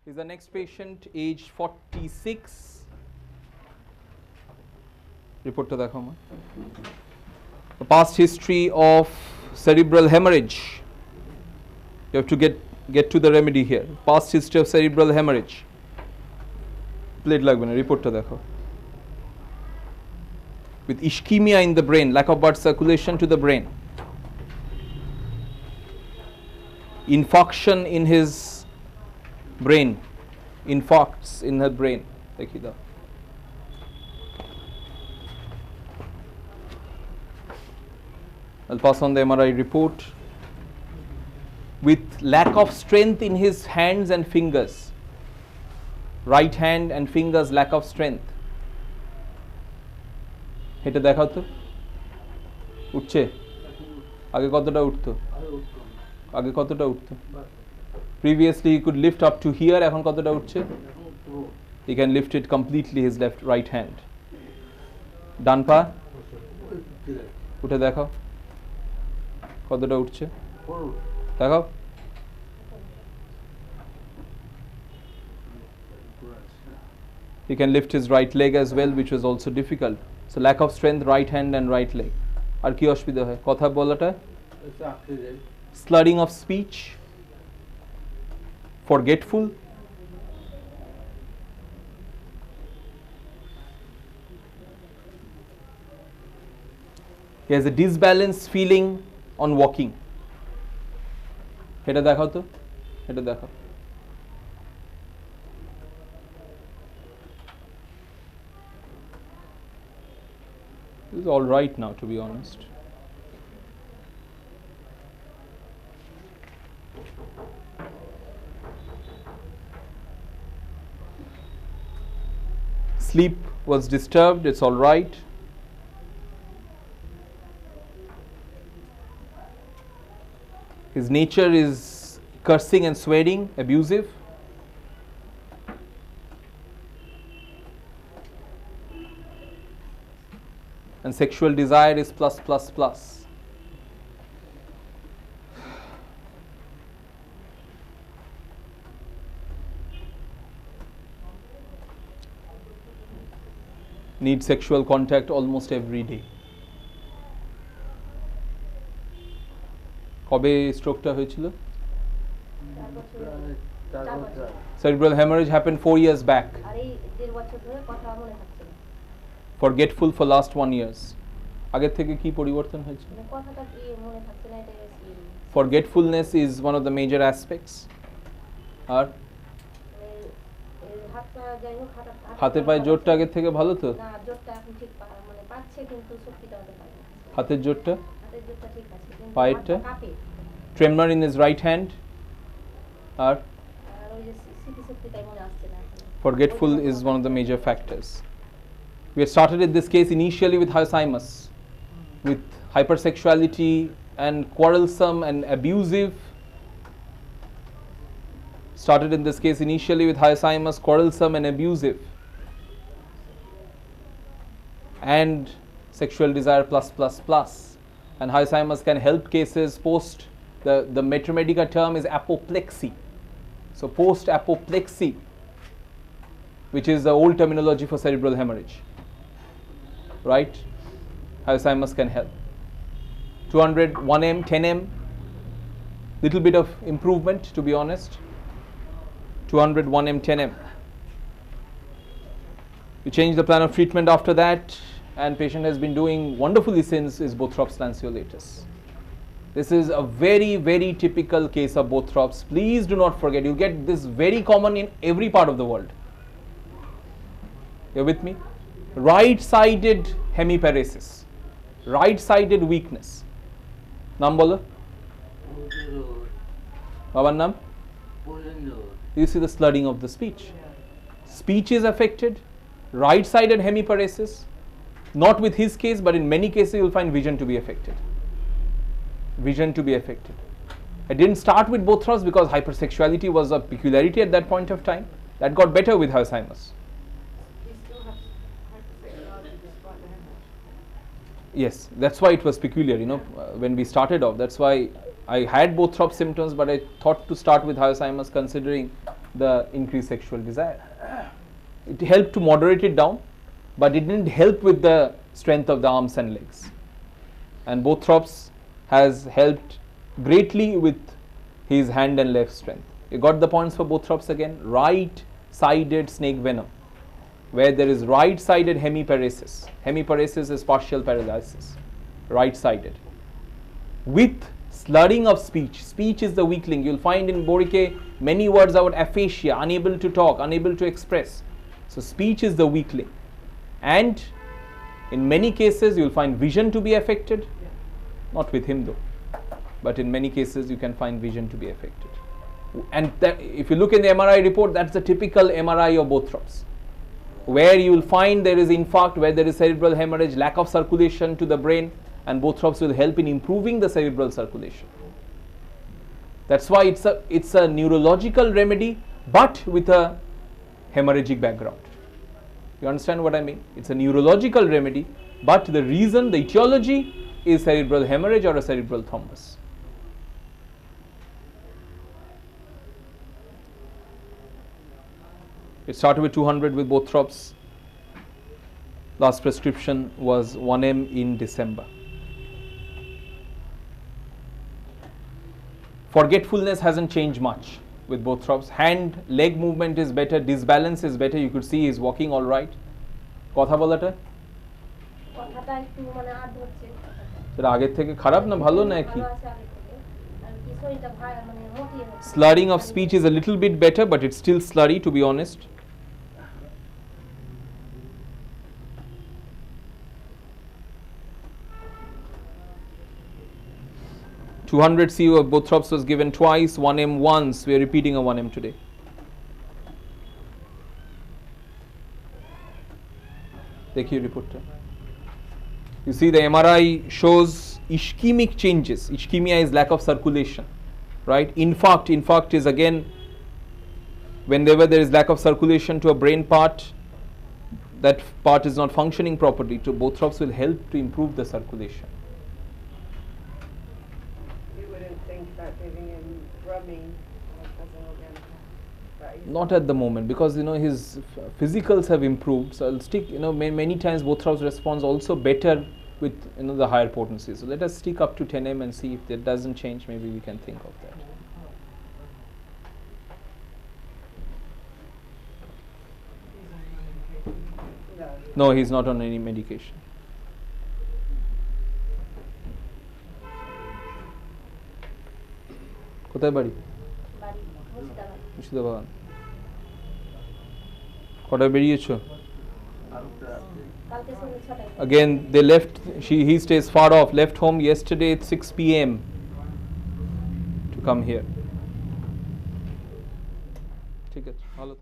is the next patient, age 46. Report to the coma. The past history of cerebral hemorrhage. You have to get to the remedy here. Past history of cerebral hemorrhage. Plate lagbe na, report to dekho. With ischemia in the brain, lack of blood circulation to the brain. Infarction in his brain. Infarcts in her brain. Dekhi da. I'll pass on the MRI report. With lack of strength in his hands and fingers. Right hand and fingers, lack of strength. এটা দেখাও তো উঠছে আগে কতটা উঠতো আগে কতটা উঠতো previously he could lift up to here এখন কতটা উঠছে he can lift it completely his right hand ডান পা উঠে দেখাও কতটা উঠছে দেখাও he can lift his right leg as well, which was also difficult. So lack of strength, right hand and right leg. আর কি অসুবিধা হয় কথা বলাটা slurring of speech, forgetful, he has a disbalanced feeling on walking. এটা দেখাও তো এটা দেখাও This is all right now, to be honest. Sleep was disturbed, it's all right. His nature is cursing and swearing, abusive. And sexual desire is plus plus plus. Need sexual contact almost every day. কবে স্ট্রোকটা হয়েছিল Cerebral hemorrhage happened 4 years back. Forgetful for last 1 year. আগের থেকে কি পরিবর্তন হয়েছে Forgetfulness is one of the major aspects. আর হাতের পায়ে জোরটা আগের থেকে ভালো তো না জোরটা এখন ঠিক মানে পাচ্ছে কিন্তু শক্তিটা হতে পারে হাতের জোরটা ঠিক আছে পায়েরটা tremor in his right hand আর ওই যে স্মৃতি শক্তিটাই মনে আসছে না Forgetful is one of the major factors. We had started in this case initially with Alzheimer's, with hypersexuality and quarrelsome and abusive. Started in this case initially with Alzheimer's, quarrelsome and abusive. And sexual desire plus plus plus. And Alzheimer's can help cases post, the Metromedica term is apoplexy. So post apoplexy, which is the old terminology for cerebral hemorrhage. Right? Alzheimer's can help. 200, 1M, 10M, little bit of improvement to be honest. 200, 1M, 10M. We changed the plan of treatment after that and patient has been doing wonderfully since is Bothrops lanceolatus. This is a very, very typical case of Bothrops. Please do not forget, you get this very common in every part of the world. You're with me? Right-sided hemiparesis, right-sided weakness. Naam bolo? Babar naam? You see the slurring of the speech. Speech is affected, right-sided hemiparesis. Not with his case, but in many cases you will find vision to be affected. Vision to be affected. I didn't start with Bothrops because hypersexuality was a peculiarity at that point of time. That got better with Alzheimer's. Yes, that's why it was peculiar, when we started off. That's why I had Bothrops symptoms, but I thought to start with Alzheimer's considering the increased sexual desire. It helped to moderate it down, but it didn't help with the strength of the arms and legs. And Bothrops has helped greatly with his hand and leg strength. You got the points for Bothrops again? Right-sided snake venom, where there is right-sided hemiparesis. Hemiparesis is partial paralysis, right-sided. With slurring of speech. Speech is the weak link. You'll find in Borike many words about aphasia, unable to talk, unable to express. So speech is the weak link. And in many cases you'll find vision to be affected. Not with him though. But in many cases you can find vision to be affected. And that, if you look in the MRI report, that's the typical MRI of Bothrops, where you will find there is infarct, where there is cerebral hemorrhage, lack of circulation to the brain, and Bothrops will help in improving the cerebral circulation. That's why it's a neurological remedy, but with a hemorrhagic background. You understand what I mean? It's a neurological remedy, but the reason, the etiology is cerebral hemorrhage or a cerebral thrombus. It started with 200 with Bothrops. Last prescription was 1M in December. Forgetfulness hasn't changed much with Bothrops. Hand, leg movement is better, disbalance is better. You could see he's walking all right. Kotha bolata? কথাটা একটু মানে আদ হচ্ছে সেটা আগের থেকে খারাপ না ভালো না কি? ভালো আছে আগে থেকে আর কি শরীরটা ভাই মানে মোটি হচ্ছে Slurring of speech is a little bit better, but it's still slurry, to be honest. (200 cu of Bothrops was given twice, 1M once. We are repeating a 1M today. Dekhiye report ta. You see the MRI shows ischemic changes. Ischemia is lack of circulation, right? Infarct is again whenever there is lack of circulation to a brain part, that part is not functioning properly. So Bothrops will help to improve the circulation. You wouldn't think about giving him rubbing as an organ, but Not at the moment, because his physicals have improved. So I'll stick. Many times Bothrops responds also better with the higher potency. So let us stick up to 10M and see if that doesn't change. Maybe we can think of that. no. No, he's not on any medication. কোথায় বাড়ি? বাড়ি মুর্শিদাবাদ মুর্শিদাবাদ। কটায় বেরিয়েছো? কালকে সন্ধ্যে 6টায় Again, they left. He stays far off. Left home yesterday at 6 p.m. to come here. ঠিক আছে, ভালো থাকো।